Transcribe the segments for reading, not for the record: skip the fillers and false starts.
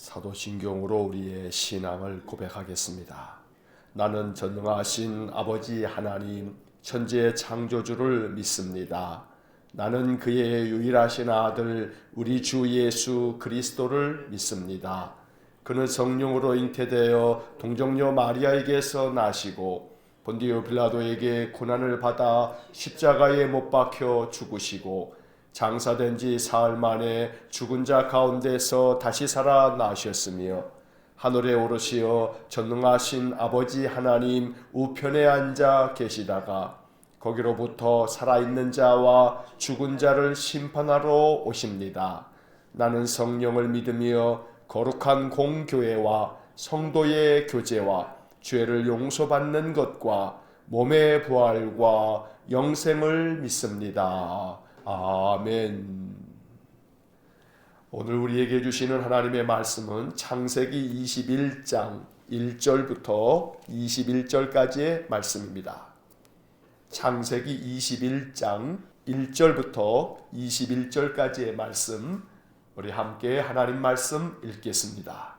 사도신경으로 우리의 신앙을 고백하겠습니다. 나는 전능하신 아버지 하나님 천지의 창조주를 믿습니다. 나는 그의 유일하신 아들 우리 주 예수 그리스도를 믿습니다. 그는 성령으로 잉태되어 동정녀 마리아에게서 나시고 본디오 빌라도에게 고난을 받아 십자가에 못 박혀 죽으시고 장사된 지 사흘 만에 죽은 자 가운데서 다시 살아나셨으며 하늘에 오르시어 전능하신 아버지 하나님 우편에 앉아 계시다가 거기로부터 살아있는 자와 죽은 자를 심판하러 오십니다. 나는 성령을 믿으며 거룩한 공교회와 성도의 교제와 죄를 용서받는 것과 몸의 부활과 영생을 믿습니다. 아멘. 오늘 우리에게 주시는 하나님의 말씀은 창세기 21장 1절부터 21절까지의 말씀입니다. 창세기 21장 1절부터 21절까지의 말씀, 우리 함께 하나님 말씀 읽겠습니다.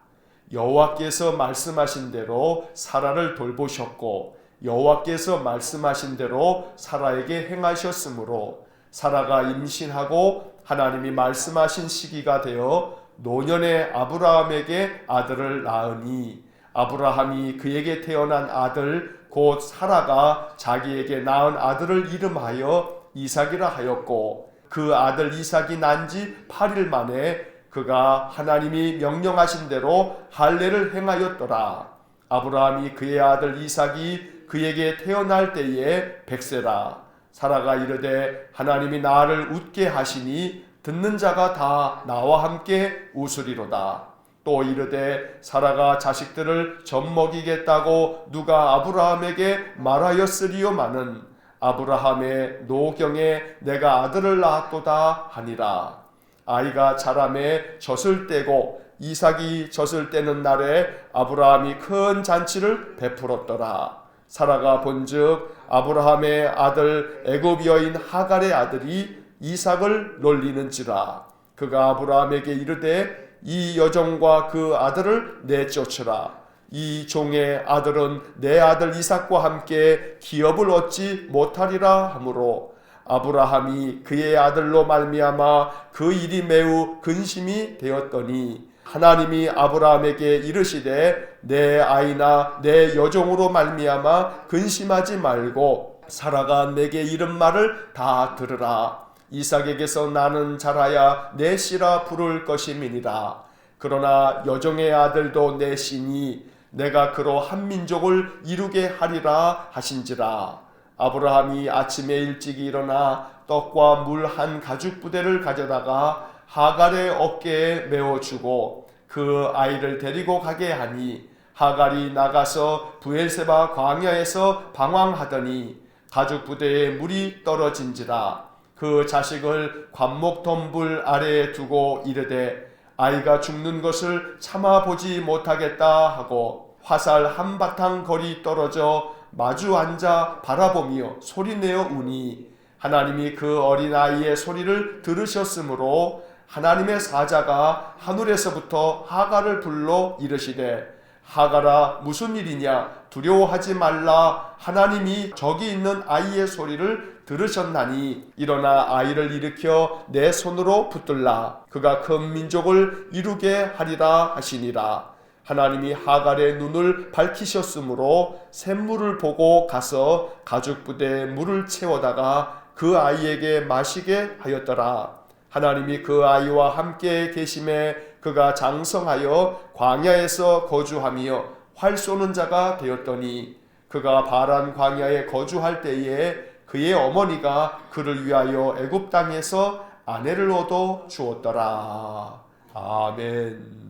여호와께서 말씀하신 대로 사라를 돌보셨고 여호와께서 말씀하신 대로 사라에게 행하셨으므로 사라가 임신하고 하나님이 말씀하신 시기가 되어 노년의 아브라함에게 아들을 낳으니 아브라함이 그에게 태어난 아들 곧 사라가 자기에게 낳은 아들을 이름하여 이삭이라 하였고 그 아들 이삭이 난 지 8일 만에 그가 하나님이 명령하신 대로 할례를 행하였더라. 아브라함이 그의 아들 이삭이 그에게 태어날 때에 100세라. 사라가 이르되 하나님이 나를 웃게 하시니 듣는 자가 다 나와 함께 웃으리로다. 또 이르되 사라가 자식들을 젖먹이겠다고 누가 아브라함에게 말하였으리요마는 아브라함의 노경에 내가 아들을 낳았도다 하니라. 아이가 자라매 젖을 떼고 이삭이 젖을 떼는 날에 아브라함이 큰 잔치를 베풀었더라. 사라가 본즉 아브라함의 아들 애굽 여인 하갈의 아들이 이삭을 놀리는지라. 그가 아브라함에게 이르되 이 여종과 그 아들을 내쫓으라. 이 종의 아들은 내 아들 이삭과 함께 기업을 얻지 못하리라 하므로 아브라함이 그의 아들로 말미암아 그 일이 매우 근심이 되었더니 하나님이 아브라함에게 이르시되 내 아이나 내 여종으로 말미암아 근심하지 말고 사라가 내게 이른 말을 다 들으라. 이삭에게서 나는 자라야 내 씨라 부를 것임이니라. 그러나 여종의 아들도 내 씨니 내가 그로 한 민족을 이루게 하리라 하신지라. 아브라함이 아침에 일찍 일어나 떡과 물 한 가죽 부대를 가져다가 하갈의 어깨에 메어주고 그 아이를 데리고 가게 하니 하갈이 나가서 브엘세바 광야에서 방황하더니 가죽 부대에 물이 떨어진지라. 그 자식을 관목 덤불 아래에 두고 이르되 아이가 죽는 것을 참아보지 못하겠다 하고 화살 한바탕 거리 떨어져 마주 앉아 바라보며 소리내어 우니 하나님이 그 어린아이의 소리를 들으셨으므로 하나님의 사자가 하늘에서부터 하갈을 불러 이르시되 하갈아 무슨 일이냐 두려워하지 말라. 하나님이 저기 있는 아이의 소리를 들으셨나니 일어나 아이를 일으켜 내 손으로 붙들라. 그가 큰 민족을 이루게 하리라 하시니라. 하나님이 하갈의 눈을 밝히셨으므로 샘물을 보고 가서 가죽 부대에 물을 채워다가 그 아이에게 마시게 하였더라. 하나님이 그 아이와 함께 계심에 그가 장성하여 광야에서 거주하며 활 쏘는 자가 되었더니 그가 바란 광야에 거주할 때에 그의 어머니가 그를 위하여 애굽 땅에서 아내를 얻어 주었더라. 아멘.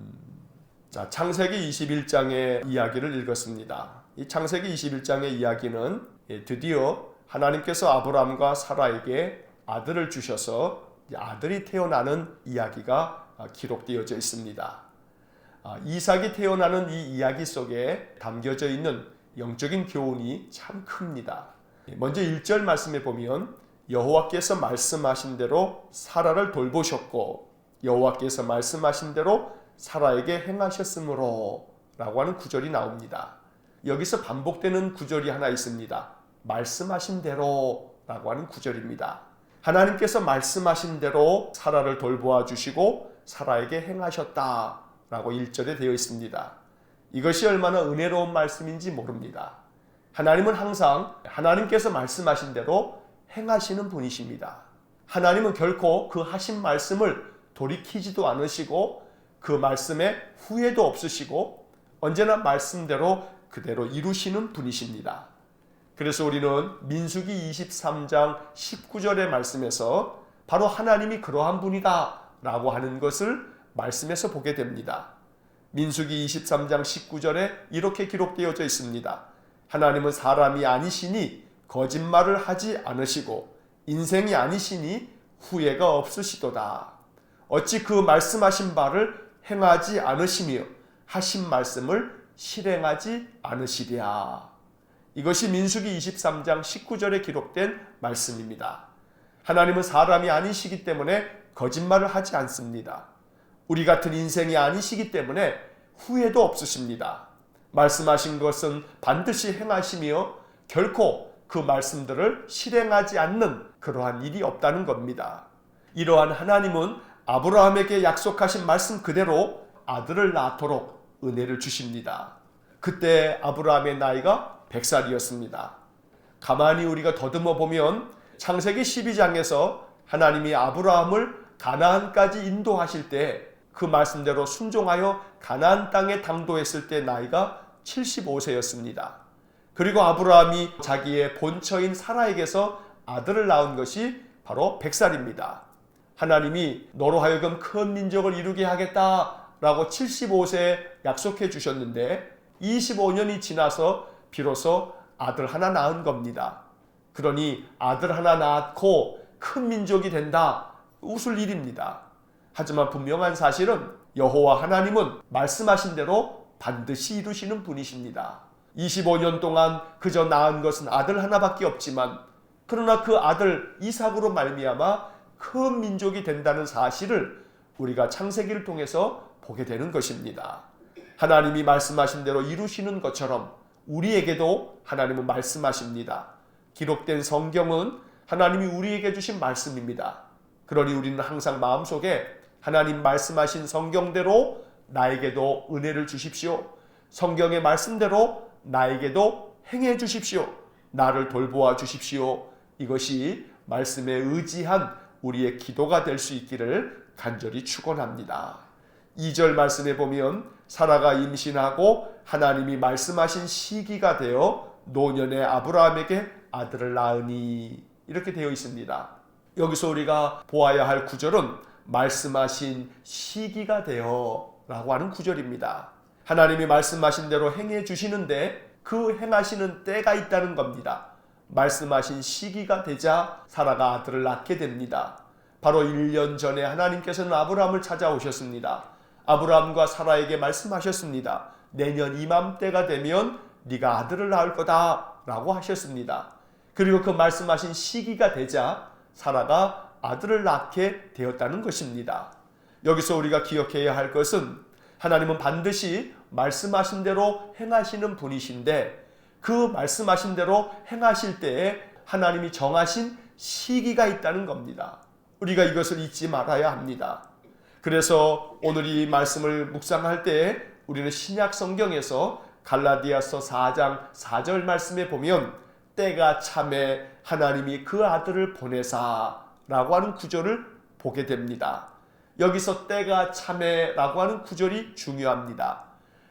자, 창세기 21장의 이야기를 읽었습니다. 이 창세기 21장의 이야기는 드디어 하나님께서 아브라함과 사라에게 아들을 주셔서 아들이 태어나는 이야기가 기록되어져 있습니다. 이삭이 태어나는 이 이야기 속에 담겨져 있는 영적인 교훈이 참 큽니다. 먼저 1절 말씀에 보면 여호와께서 말씀하신 대로 사라를 돌보셨고 여호와께서 말씀하신 대로 사라에게 행하셨으므로 라고 하는 구절이 나옵니다. 여기서 반복되는 구절이 하나 있습니다. 말씀하신 대로 라고 하는 구절입니다. 하나님께서 말씀하신 대로 사라를 돌보아 주시고 사라에게 행하셨다 라고 1절에 되어 있습니다. 이것이 얼마나 은혜로운 말씀인지 모릅니다. 하나님은 항상 하나님께서 말씀하신 대로 행하시는 분이십니다. 하나님은 결코 그 하신 말씀을 돌이키지도 않으시고 그 말씀에 후회도 없으시고 언제나 말씀대로 그대로 이루시는 분이십니다. 그래서 우리는 민수기 23장 19절의 말씀에서 바로 하나님이 그러한 분이다 라고 하는 것을 말씀에서 보게 됩니다. 민수기 23장 19절에 이렇게 기록되어져 있습니다. 하나님은 사람이 아니시니 거짓말을 하지 않으시고 인생이 아니시니 후회가 없으시도다. 어찌 그 말씀하신 바를 행하지 않으시며 하신 말씀을 실행하지 않으시랴. 이것이 민수기 23장 19절에 기록된 말씀입니다. 하나님은 사람이 아니시기 때문에 거짓말을 하지 않습니다. 우리 같은 인생이 아니시기 때문에 후회도 없으십니다. 말씀하신 것은 반드시 행하시며 결코 그 말씀들을 실행하지 않는 그러한 일이 없다는 겁니다. 이러한 하나님은 아브라함에게 약속하신 말씀 그대로 아들을 낳도록 은혜를 주십니다. 그때 아브라함의 나이가 100살이었습니다. 가만히 우리가 더듬어 보면 창세기 12장에서 하나님이 아브라함을 가나안까지 인도하실 때 그 말씀대로 순종하여 가나안 땅에 당도했을 때 나이가 75세였습니다. 그리고 아브라함이 자기의 본처인 사라에게서 아들을 낳은 것이 바로 100살입니다. 하나님이 너로 하여금 큰 민족을 이루게 하겠다라고 75세에 약속해 주셨는데 25년이 지나서 비로소 아들 하나 낳은 겁니다. 그러니 아들 하나 낳고 큰 민족이 된다. 웃을 일입니다. 하지만 분명한 사실은 여호와 하나님은 말씀하신 대로 반드시 이루시는 분이십니다. 25년 동안 그저 낳은 것은 아들 하나밖에 없지만 그러나 그 아들 이삭으로 말미암아 큰 민족이 된다는 사실을 우리가 창세기를 통해서 보게 되는 것입니다. 하나님이 말씀하신 대로 이루시는 것처럼 우리에게도 하나님은 말씀하십니다. 기록된 성경은 하나님이 우리에게 주신 말씀입니다. 그러니 우리는 항상 마음속에 하나님 말씀하신 성경대로 나에게도 은혜를 주십시오. 성경의 말씀대로 나에게도 행해 주십시오. 나를 돌보아 주십시오. 이것이 말씀에 의지한 우리의 기도가 될 수 있기를 간절히 축원합니다. 2절 말씀에 보면 사라가 임신하고 하나님이 말씀하신 시기가 되어 노년의 아브라함에게 아들을 낳으니 이렇게 되어 있습니다. 여기서 우리가 보아야 할 구절은 말씀하신 시기가 되어 라고 하는 구절입니다. 하나님이 말씀하신 대로 행해 주시는데 그 행하시는 때가 있다는 겁니다. 말씀하신 시기가 되자 사라가 아들을 낳게 됩니다. 바로 1년 전에 하나님께서는 아브라함을 찾아오셨습니다. 아브라함과 사라에게 말씀하셨습니다. 내년 이맘때가 되면 네가 아들을 낳을 거다 라고 하셨습니다. 그리고 그 말씀하신 시기가 되자 사라가 아들을 낳게 되었다는 것입니다. 여기서 우리가 기억해야 할 것은 하나님은 반드시 말씀하신 대로 행하시는 분이신데 그 말씀하신 대로 행하실 때에 하나님이 정하신 시기가 있다는 겁니다. 우리가 이것을 잊지 말아야 합니다. 그래서 오늘 이 말씀을 묵상할 때에 우리는 신약 성경에서 갈라디아서 4장 4절 말씀에 보면 때가 참에 하나님이 그 아들을 보내사 라고 하는 구절을 보게 됩니다. 여기서 때가 참에 라고 하는 구절이 중요합니다.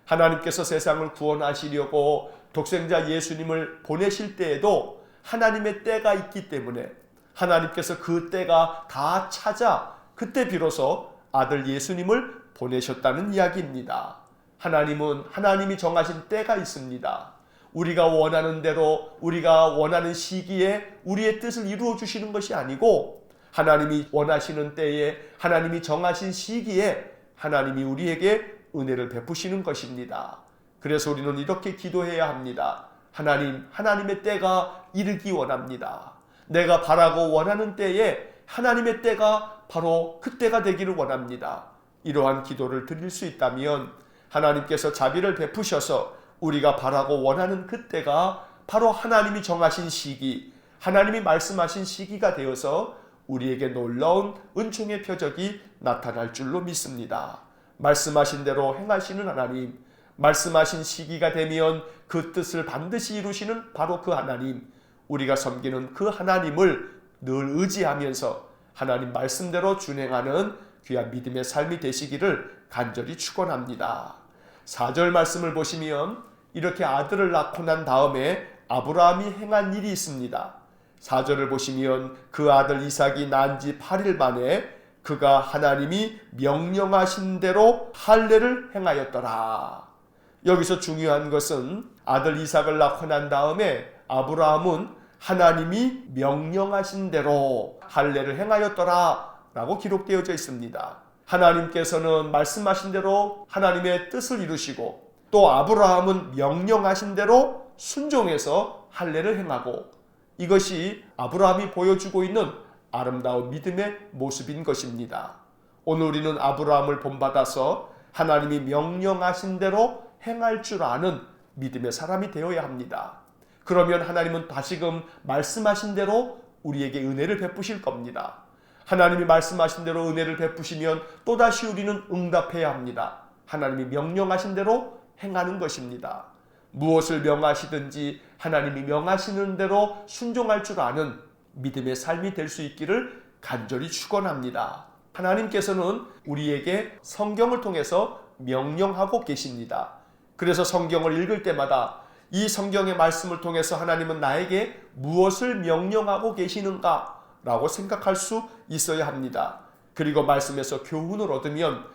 하나님께서 세상을 구원하시려고 독생자 예수님을 보내실 때에도 하나님의 때가 있기 때문에 하나님께서 그 때가 다 찾아 그때 비로소 아들 예수님을 보내셨다는 이야기입니다. 하나님은 하나님이 정하신 때가 있습니다. 우리가 원하는 대로 우리가 원하는 시기에 우리의 뜻을 이루어 주시는 것이 아니고 하나님이 원하시는 때에 하나님이 정하신 시기에 하나님이 우리에게 은혜를 베푸시는 것입니다. 그래서 우리는 이렇게 기도해야 합니다. 하나님, 하나님의 때가 이르기 원합니다. 내가 바라고 원하는 때에 하나님의 때가 바로 그때가 되기를 원합니다. 이러한 기도를 드릴 수 있다면 하나님께서 자비를 베푸셔서 우리가 바라고 원하는 그때가 바로 하나님이 정하신 시기, 하나님이 말씀하신 시기가 되어서 우리에게 놀라운 은총의 표적이 나타날 줄로 믿습니다. 말씀하신 대로 행하시는 하나님, 말씀하신 시기가 되면 그 뜻을 반드시 이루시는 바로 그 하나님, 우리가 섬기는 그 하나님을 늘 의지하면서 하나님 말씀대로 준행하는 귀한 믿음의 삶이 되시기를 간절히 축원합니다. 4절 말씀을 보시면 이렇게 아들을 낳고 난 다음에 아브라함이 행한 일이 있습니다. 4절을 보시면 그 아들 이삭이 난 지 8일 만에 그가 하나님이 명령하신 대로 할례를 행하였더라. 여기서 중요한 것은 아들 이삭을 낳고 난 다음에 아브라함은 하나님이 명령하신 대로 할례를 행하였더라 라고 기록되어져 있습니다. 하나님께서는 말씀하신 대로 하나님의 뜻을 이루시고 또 아브라함은 명령하신 대로 순종해서 할례를 행하고 이것이 아브라함이 보여주고 있는 아름다운 믿음의 모습인 것입니다. 오늘 우리는 아브라함을 본받아서 하나님이 명령하신 대로 행할 줄 아는 믿음의 사람이 되어야 합니다. 그러면 하나님은 다시금 말씀하신 대로 우리에게 은혜를 베푸실 겁니다. 하나님이 말씀하신 대로 은혜를 베푸시면 또다시 우리는 응답해야 합니다. 하나님이 명령하신 대로 행하는 것입니다. 무엇을 명하시든지 하나님이 명하시는 대로 순종할 줄 아는 믿음의 삶이 될 수 있기를 간절히 축원합니다. 하나님께서는 우리에게 성경을 통해서 명령하고 계십니다. 그래서 성경을 읽을 때마다 이 성경의 말씀을 통해서 하나님은 나에게 무엇을 명령하고 계시는가 라고 생각할 수 있어야 합니다. 그리고 말씀에서 교훈을 얻으면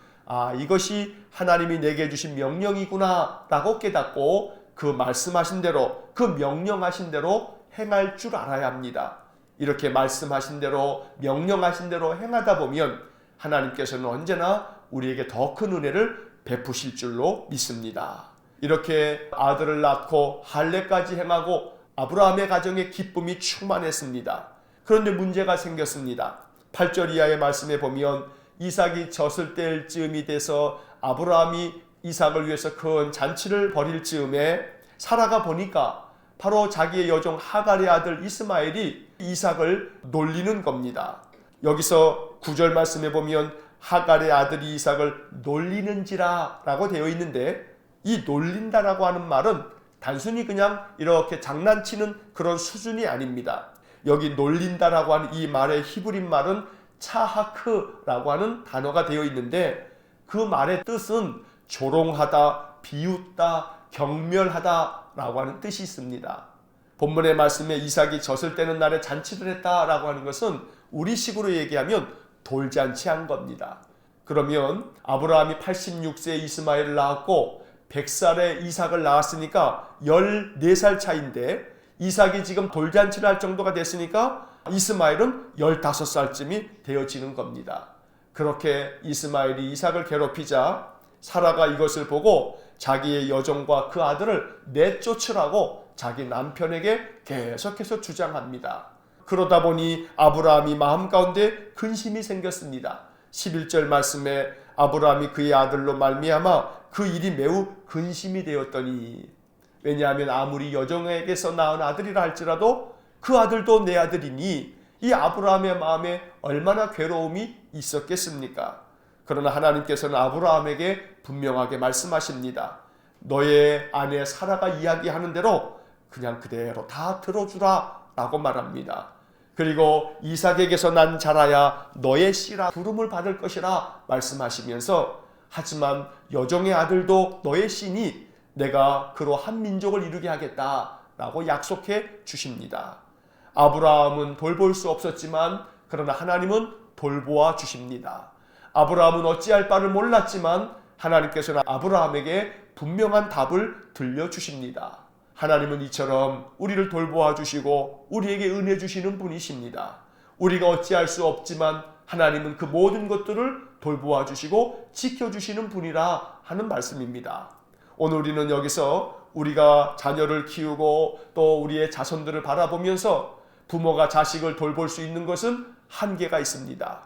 이것이 하나님이 내게 주신 명령이구나 라고 깨닫고 그 말씀하신 대로 그 명령하신 대로 행할 줄 알아야 합니다. 이렇게 말씀하신 대로 명령하신 대로 행하다 보면 하나님께서는 언제나 우리에게 더 큰 은혜를 베푸실 줄로 믿습니다. 이렇게 아들을 낳고 할례까지 행하고 아브라함의 가정에 기쁨이 충만했습니다. 그런데 문제가 생겼습니다. 8절 이하의 말씀에 보면 이삭이 젖을 뗄 즈음이 돼서 아브라함이 이삭을 위해서 큰 잔치를 벌일 즈음에 사라가 보니까 바로 자기의 여종 하갈의 아들 이스마엘이 이삭을 놀리는 겁니다. 여기서 9절 말씀에 보면 하갈의 아들이 이삭을 놀리는지라 라고 되어 있는데 이 놀린다라고 하는 말은 단순히 그냥 이렇게 장난치는 그런 수준이 아닙니다. 여기 놀린다라고 하는 이 말의 히브리 말은 차하크라고 하는 단어가 되어 있는데 그 말의 뜻은 조롱하다, 비웃다, 경멸하다라고 하는 뜻이 있습니다. 본문의 말씀에 이삭이 젖을 떼는 날에 잔치를 했다라고 하는 것은 우리식으로 얘기하면 돌잔치한 겁니다. 그러면 아브라함이 86세에 이스마엘을 낳았고 100살에 이삭을 낳았으니까 14살 차인데 이삭이 지금 돌잔치를 할 정도가 됐으니까 이스마엘은 15살쯤이 되어지는 겁니다. 그렇게 이스마엘이 이삭을 괴롭히자 사라가 이것을 보고 자기의 여종과 그 아들을 내쫓으라고 자기 남편에게 계속해서 주장합니다. 그러다 보니 아브라함이 마음 가운데 근심이 생겼습니다. 11절 말씀에 아브라함이 그의 아들로 말미암아 그 일이 매우 근심이 되었더니, 왜냐하면 아무리 여종에게서 낳은 아들이라 할지라도 그 아들도 내 아들이니 이 아브라함의 마음에 얼마나 괴로움이 있었겠습니까? 그러나 하나님께서는 아브라함에게 분명하게 말씀하십니다. 너의 아내 사라가 이야기하는 대로 그냥 그대로 다 들어주라 라고 말합니다. 그리고 이삭에게서 난 자라야 너의 씨라 부름을 받을 것이라 말씀하시면서, 하지만 여종의 아들도 너의 씨니 내가 그로 한 민족을 이루게 하겠다 라고 약속해 주십니다. 아브라함은 돌볼 수 없었지만 그러나 하나님은 돌보아 주십니다. 아브라함은 어찌할 바를 몰랐지만 하나님께서는 아브라함에게 분명한 답을 들려주십니다. 하나님은 이처럼 우리를 돌보아 주시고 우리에게 은혜 주시는 분이십니다. 우리가 어찌할 수 없지만 하나님은 그 모든 것들을 돌보아 주시고 지켜주시는 분이라 하는 말씀입니다. 오늘 우리는 여기서 우리가 자녀를 키우고 또 우리의 자손들을 바라보면서 부모가 자식을 돌볼 수 있는 것은 한계가 있습니다.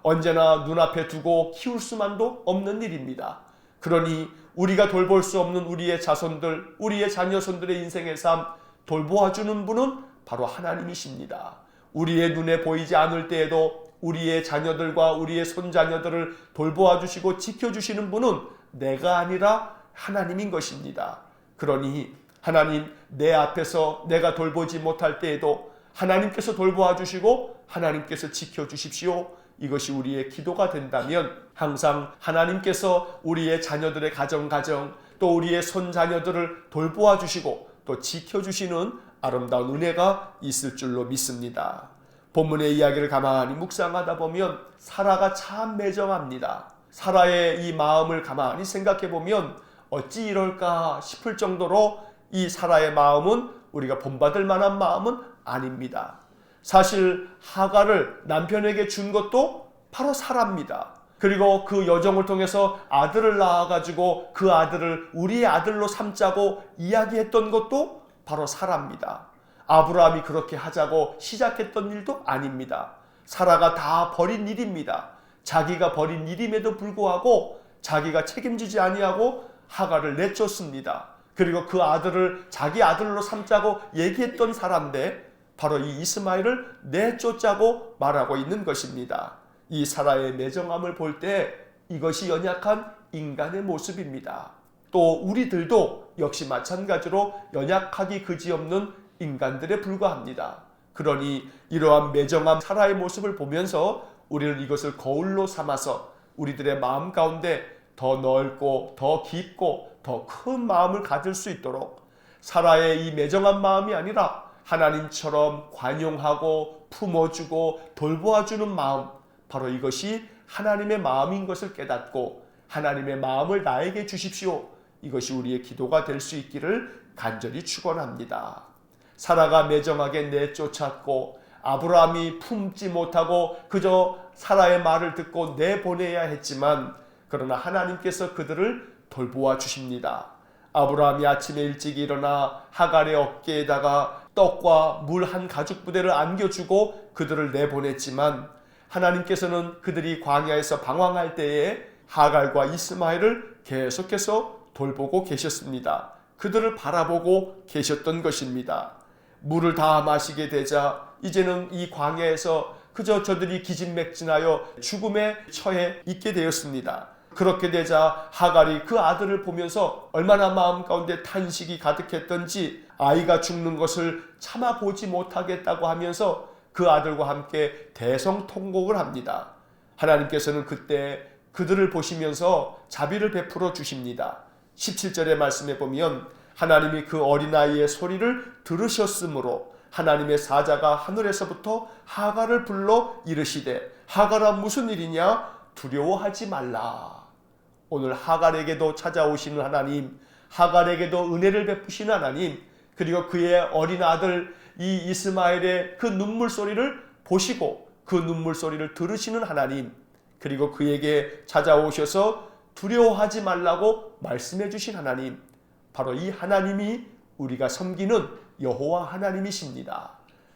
언제나 눈앞에 두고 키울 수만도 없는 일입니다. 그러니 우리가 돌볼 수 없는 우리의 자손들, 우리의 자녀손들의 인생의 삶 돌보아주는 분은 바로 하나님이십니다. 우리의 눈에 보이지 않을 때에도 우리의 자녀들과 우리의 손자녀들을 돌보아주시고 지켜주시는 분은 내가 아니라 하나님인 것입니다. 그러니 하나님, 내 앞에서 내가 돌보지 못할 때에도 하나님께서 돌보아주시고 하나님께서 지켜주십시오. 이것이 우리의 기도가 된다면 항상 하나님께서 우리의 자녀들의 가정 또 우리의 손자녀들을 돌보아주시고 또 지켜주시는 아름다운 은혜가 있을 줄로 믿습니다. 본문의 이야기를 가만히 묵상하다 보면 사라가 참 매정합니다. 사라의 이 마음을 가만히 생각해 보면 어찌 이럴까 싶을 정도로 이 사라의 마음은 우리가 본받을 만한 마음은 아닙니다. 사실 하갈을 남편에게 준 것도 바로 사라입니다. 그리고 그 여정을 통해서 아들을 낳아가지고 그 아들을 우리의 아들로 삼자고 이야기했던 것도 바로 사라입니다. 아브라함이 그렇게 하자고 시작했던 일도 아닙니다. 사라가 다 벌인 일입니다. 자기가 벌인 일임에도 불구하고 자기가 책임지지 아니하고 하갈을 내쫓습니다. 그리고 그 아들을 자기 아들로 삼자고 얘기했던 사람인데 바로 이 이스마엘을 내쫓자고 말하고 있는 것입니다. 이 사라의 매정함을 볼 때 이것이 연약한 인간의 모습입니다. 또 우리들도 역시 마찬가지로 연약하기 그지없는 인간들에 불과합니다. 그러니 이러한 매정한 사라의 모습을 보면서 우리는 이것을 거울로 삼아서 우리들의 마음 가운데 더 넓고 더 깊고 더 큰 마음을 가질 수 있도록 사라의 이 매정한 마음이 아니라 하나님처럼 관용하고 품어주고 돌보아주는 마음, 바로 이것이 하나님의 마음인 것을 깨닫고 하나님의 마음을 나에게 주십시오. 이것이 우리의 기도가 될 수 있기를 간절히 축원합니다. 사라가 매정하게 내쫓았고 아브라함이 품지 못하고 그저 사라의 말을 듣고 내보내야 했지만 그러나 하나님께서 그들을 돌보아 주십니다. 아브라함이 아침에 일찍 일어나 하갈의 어깨에다가 떡과 물 한 가죽 부대를 안겨주고 그들을 내보냈지만 하나님께서는 그들이 광야에서 방황할 때에 하갈과 이스마엘을 계속해서 돌보고 계셨습니다. 그들을 바라보고 계셨던 것입니다. 물을 다 마시게 되자 이제는 이 광야에서 그저 저들이 기진맥진하여 죽음에 처해 있게 되었습니다. 그렇게 되자 하갈이 그 아들을 보면서 얼마나 마음 가운데 탄식이 가득했던지 아이가 죽는 것을 참아보지 못하겠다고 하면서 그 아들과 함께 대성통곡을 합니다. 하나님께서는 그때 그들을 보시면서 자비를 베풀어 주십니다. 17절의 말씀에 보면 하나님이 그 어린아이의 소리를 들으셨으므로 하나님의 사자가 하늘에서부터 하갈을 불러 이르시되 하갈아 무슨 일이냐 두려워하지 말라. 오늘 하갈에게도 찾아오시는 하나님, 하갈에게도 은혜를 베푸시는 하나님, 그리고 그의 어린 아들 이 이스마엘의 그 눈물 소리를 보시고 그 눈물 소리를 들으시는 하나님, 그리고 그에게 찾아오셔서 두려워하지 말라고 말씀해 주신 하나님, 바로 이 하나님이 우리가 섬기는 여호와 하나님이십니다.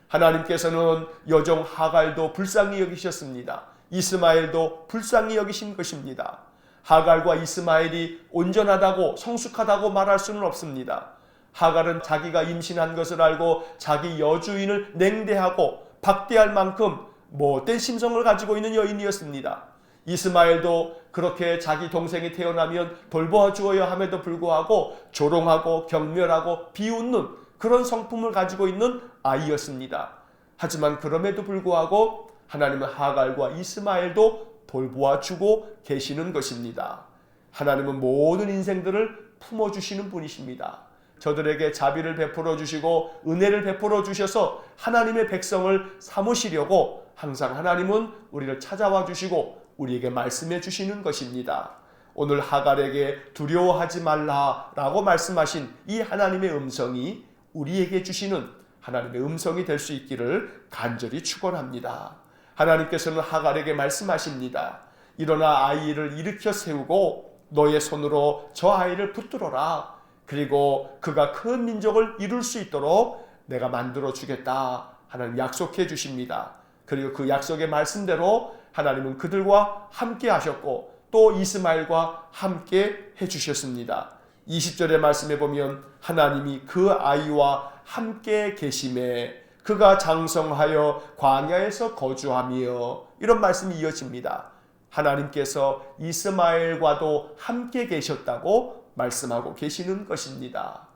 하나님께서는 여종 하갈도 불쌍히 여기셨습니다. 이스마엘도 불쌍히 여기신 것입니다. 하갈과 이스마엘이 온전하다고 성숙하다고 말할 수는 없습니다. 하갈은 자기가 임신한 것을 알고 자기 여주인을 냉대하고 박대할 만큼 못된 심성을 가지고 있는 여인이었습니다. 이스마엘도 그렇게 자기 동생이 태어나면 돌보아 주어야 함에도 불구하고 조롱하고 경멸하고 비웃는 그런 성품을 가지고 있는 아이였습니다. 하지만 그럼에도 불구하고 하나님은 하갈과 이스마엘도 돌보아 주고 계시는 것입니다. 하나님은 모든 인생들을 품어주시는 분이십니다. 저들에게 자비를 베풀어 주시고 은혜를 베풀어 주셔서 하나님의 백성을 삼으시려고 항상 하나님은 우리를 찾아와 주시고 우리에게 말씀해 주시는 것입니다. 오늘 하갈에게 두려워하지 말라라고 말씀하신 이 하나님의 음성이 우리에게 주시는 하나님의 음성이 될 수 있기를 간절히 축원합니다. 하나님께서는 하갈에게 말씀하십니다. 일어나 아이를 일으켜 세우고 너의 손으로 저 아이를 붙들어라. 그리고 그가 큰 민족을 이룰 수 있도록 내가 만들어 주겠다. 하나님 약속해 주십니다. 그리고 그 약속의 말씀대로 하나님은 그들과 함께 하셨고 또 이스마엘과 함께 해주셨습니다. 20절의 말씀에 보면 하나님이 그 아이와 함께 계심에 그가 장성하여 광야에서 거주하며 이런 말씀이 이어집니다. 하나님께서 이스마엘과도 함께 계셨다고 말씀하고 계시는 것입니다.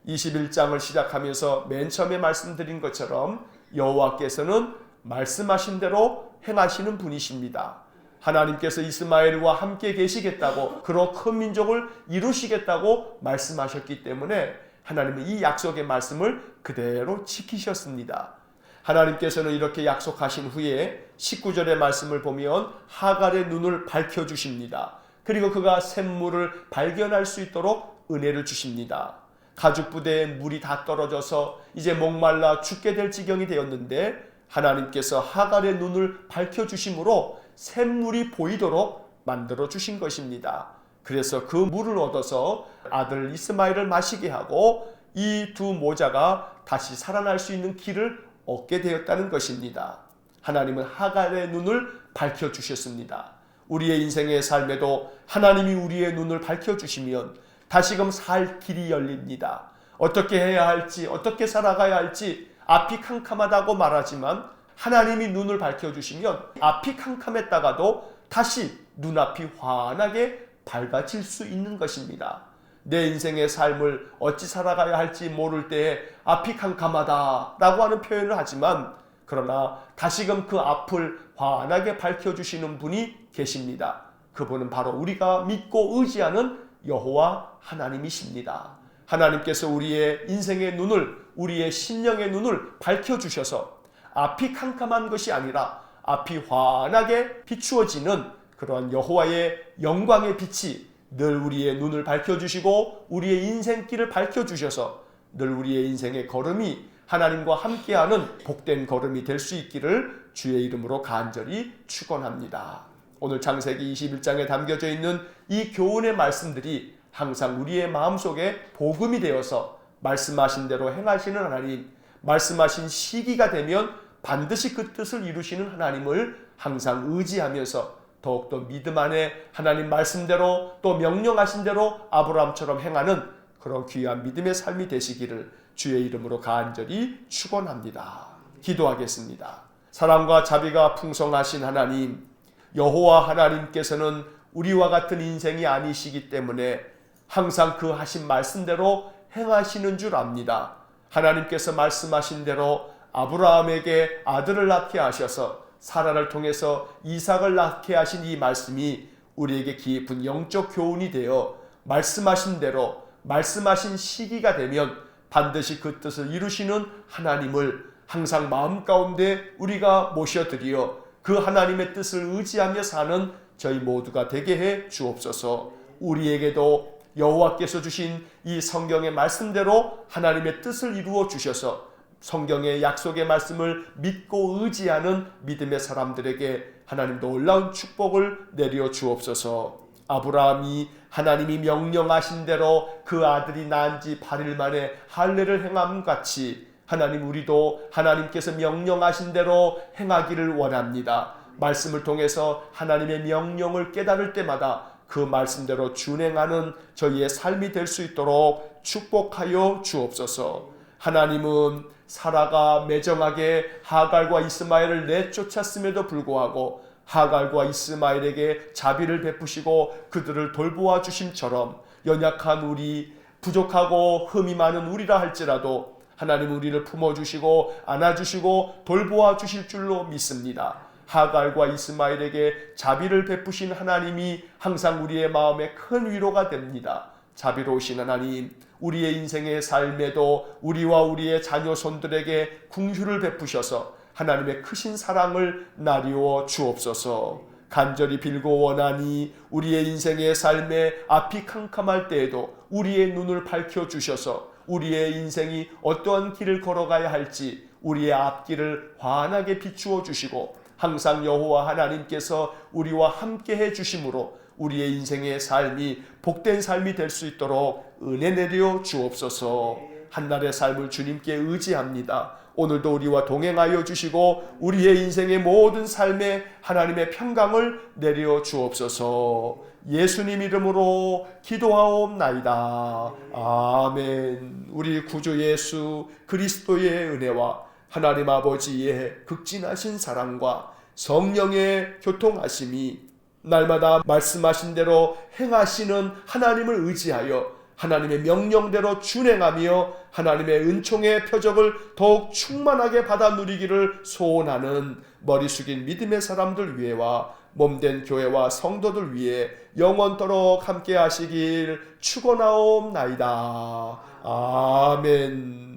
21장을 시작하면서 맨 처음에 말씀드린 것처럼 여호와께서는 말씀하신 대로 행하시는 분이십니다. 하나님께서 이스마엘과 함께 계시겠다고 그런 큰 민족을 이루시겠다고 말씀하셨기 때문에 하나님은 이 약속의 말씀을 그대로 지키셨습니다. 하나님께서는 이렇게 약속하신 후에 19절의 말씀을 보면 하갈의 눈을 밝혀주십니다. 그리고 그가 샘물을 발견할 수 있도록 은혜를 주십니다. 가죽 부대에 물이 다 떨어져서 이제 목말라 죽게 될 지경이 되었는데 하나님께서 하갈의 눈을 밝혀주심으로 샘물이 보이도록 만들어 주신 것입니다. 그래서 그 물을 얻어서 아들 이스마엘을 마시게 하고 이 두 모자가 다시 살아날 수 있는 길을 얻게 되었다는 것입니다. 하나님은 하갈의 눈을 밝혀주셨습니다. 우리의 인생의 삶에도 하나님이 우리의 눈을 밝혀주시면 다시금 살 길이 열립니다. 어떻게 해야 할지, 어떻게 살아가야 할지 앞이 캄캄하다고 말하지만 하나님이 눈을 밝혀주시면 앞이 캄캄했다가도 다시 눈앞이 환하게 밝아질 수 있는 것입니다. 내 인생의 삶을 어찌 살아가야 할지 모를 때에 앞이 캄캄하다라고 하는 표현을 하지만 그러나 다시금 그 앞을 환하게 밝혀주시는 분이 계십니다. 그분은 바로 우리가 믿고 의지하는 여호와 하나님이십니다. 하나님께서 우리의 인생의 눈을, 우리의 심령의 눈을 밝혀주셔서 앞이 캄캄한 것이 아니라 앞이 환하게 비추어지는 그러한 여호와의 영광의 빛이 늘 우리의 눈을 밝혀주시고 우리의 인생길을 밝혀주셔서 늘 우리의 인생의 걸음이 하나님과 함께하는 복된 걸음이 될 수 있기를 주의 이름으로 간절히 축원합니다. 오늘 창세기 21장에 담겨져 있는 이 교훈의 말씀들이 항상 우리의 마음속에 복음이 되어서 말씀하신 대로 행하시는 하나님, 말씀하신 시기가 되면 반드시 그 뜻을 이루시는 하나님을 항상 의지하면서 더욱더 믿음 안에 하나님 말씀대로 또 명령하신 대로 아브라함처럼 행하는 그런 귀한 믿음의 삶이 되시기를 주의 이름으로 간절히 축원합니다. 기도하겠습니다. 사랑과 자비가 풍성하신 하나님, 여호와 하나님께서는 우리와 같은 인생이 아니시기 때문에 항상 그 하신 말씀대로 행하시는 줄 압니다. 하나님께서 말씀하신 대로 아브라함에게 아들을 낳게 하셔서 사라를 통해서 이삭을 낳게 하신 이 말씀이 우리에게 깊은 영적 교훈이 되어 말씀하신 대로 말씀하신 시기가 되면 반드시 그 뜻을 이루시는 하나님을 항상 마음 가운데 우리가 모셔드리어 그 하나님의 뜻을 의지하며 사는 저희 모두가 되게 해 주옵소서. 우리에게도 여호와께서 주신 이 성경의 말씀대로 하나님의 뜻을 이루어 주셔서 성경의 약속의 말씀을 믿고 의지하는 믿음의 사람들에게 하나님 놀라운 축복을 내려 주옵소서. 아브라함이 하나님이 명령하신 대로 그 아들이 낳은 지 8일 만에 할례를 행함 같이 하나님 우리도 하나님께서 명령하신 대로 행하기를 원합니다. 말씀을 통해서 하나님의 명령을 깨달을 때마다 그 말씀대로 준행하는 저희의 삶이 될 수 있도록 축복하여 주옵소서. 하나님은 사라가 매정하게 하갈과 이스마엘을 내쫓았음에도 불구하고 하갈과 이스마엘에게 자비를 베푸시고 그들을 돌보아 주심처럼 연약한 우리, 부족하고 흠이 많은 우리라 할지라도 하나님 우리를 품어주시고 안아주시고 돌보아 주실 줄로 믿습니다. 하갈과 이스마엘에게 자비를 베푸신 하나님이 항상 우리의 마음에 큰 위로가 됩니다. 자비로우신 하나님, 우리의 인생의 삶에도 우리와 우리의 자녀 손들에게 긍휼을 베푸셔서 하나님의 크신 사랑을 나리워 주옵소서. 간절히 빌고 원하니 우리의 인생의 삶에 앞이 캄캄할 때에도 우리의 눈을 밝혀주셔서 우리의 인생이 어떠한 길을 걸어가야 할지 우리의 앞길을 환하게 비추어 주시고 항상 여호와 하나님께서 우리와 함께 해 주심으로 우리의 인생의 삶이 복된 삶이 될 수 있도록 은혜 내려 주옵소서. 한날의 삶을 주님께 의지합니다. 오늘도 우리와 동행하여 주시고 우리의 인생의 모든 삶에 하나님의 평강을 내려 주옵소서. 예수님 이름으로 기도하옵나이다. 아멘. 우리 구주 예수 그리스도의 은혜와 하나님 아버지의 극진하신 사랑과 성령의 교통하심이 날마다 말씀하신 대로 행하시는 하나님을 의지하여 하나님의 명령대로 준행하며 하나님의 은총의 표적을 더욱 충만하게 받아 누리기를 소원하는 머리 숙인 믿음의 사람들 위에와 몸된 교회와 성도들 위해 영원토록 함께 하시길 축원하옵나이다. 아멘.